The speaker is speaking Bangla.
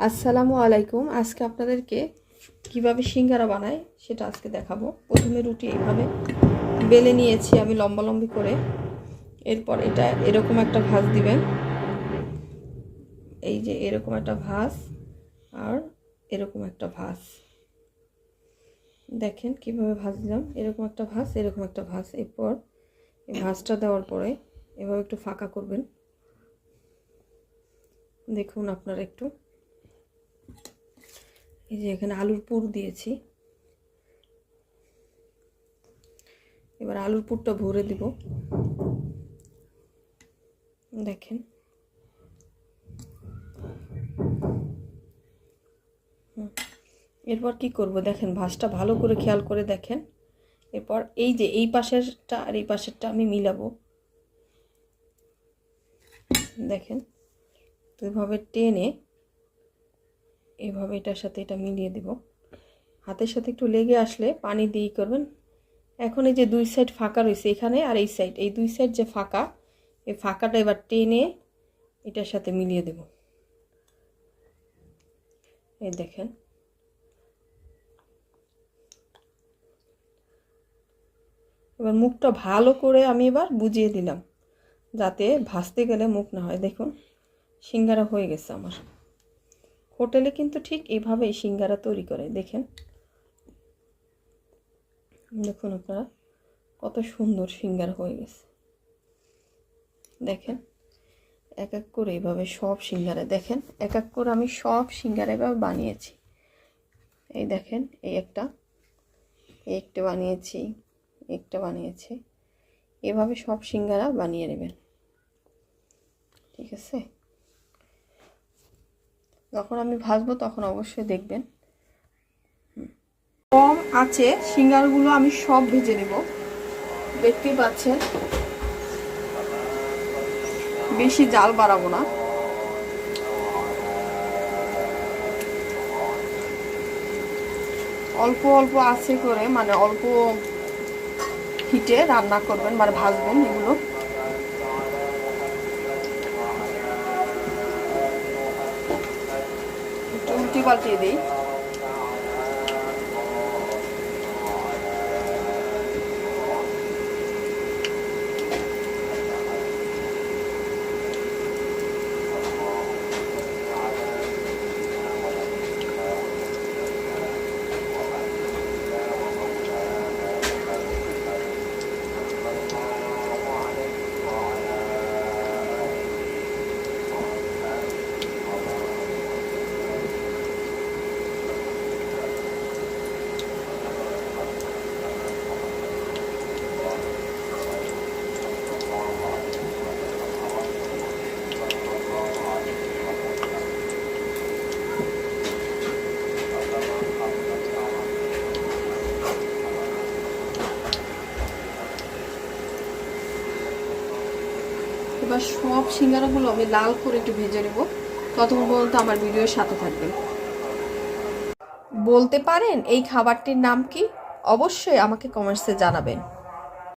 আসসালামু আলাইকুম। আজকে আপনাদেরকে কিভাবে সিঙ্গারা বানায় সেটা আজকে দেখাবো। প্রথমে রুটি এইভাবে বেলে নিয়েছি আমি লম্বালম্বি করে। এরপর এটা এরকম একটা ভাঁজ দিবেন, এই যে এরকম একটা ভাঁজ আর এরকম একটা ভাঁজ। দেখেন কিভাবে ভাঁজ দিলাম, এরকম একটা ভাঁজ, এরকম একটা ভাঁজ। এরপর এই ভাঁজটা দেওয়ার পরে এভাবে একটু ফাঁকা করবেন। দেখুন আপনারা একটু, এই যে এখানে আলুর পুর দিয়েছি। এবার আলুর পুরটা ভরে দিব। দেখেন এরপর কি করব দেখেন, ভাঁজটা ভালো করে খেয়াল করে দেখেন। এরপর এই যে এই পাশেরটা আর এই পাশেরটা আমি মিলাবো। দেখেন তো এভাবে টেনে এভাবে এটার সাথে এটা মিলিয়ে দিব। হাতের সাথে একটু লেগে আসলে পানি দিয়ে করবেন। এখন এই যে দুই সাইড ফাঁকা রয়েছে এখানে আর এই সাইড, এই দুই সাইড যে ফাঁকা, এই ফাঁকাটা এবার টেনে এটার সাথে মিলিয়ে দেব। এই দেখেন এবার মুখটা ভালো করে আমি এবার বুঝিয়ে দিলাম যাতে ভাজতে গেলে মুখ না হয়। দেখুন সিঙ্গারা হয়ে গেছে আমার। হোটেলে কিন্তু ঠিক এইভাবেই সিঙ্গারা তৈরি করে। দেখেন দেখুন আপনারা কত সুন্দর সিঙ্গারা হয়ে গেছে। দেখেন এক এক করে এইভাবে সব সিঙ্গারা, দেখেন এক এক করে আমি সব সিঙ্গারা এভাবে বানিয়েছি। এই দেখেন এই একটা বানিয়েছি, একটা বানিয়েছি। এভাবে সব সিঙ্গারা বানিয়ে নেবেন, ঠিক আছে? যখন আমি ভাজবো তখন অবশ্যই দেখবেন। কম আছে সিঙ্গারাগুলো আমি সব ভেজে নেব। দেখতেই পাচ্ছেন বেশি জাল বাড়াবো না। অল্প অল্প আছে করে, মানে অল্প হিটে রান্না করবেন, মানে ভাজবেন এগুলো। একটু উল্টি পাল্টিয়ে দিই। এবার সব সিঙ্গারাগুলো আমি লাল করে একটু ভেজে নেব। ততক্ষণ পর্যন্ত আমার ভিডিওর সাথে থাকবেন। বলতে পারেন এই খাবারটির নাম কি? অবশ্যই আমাকে কমেন্টসে জানাবেন।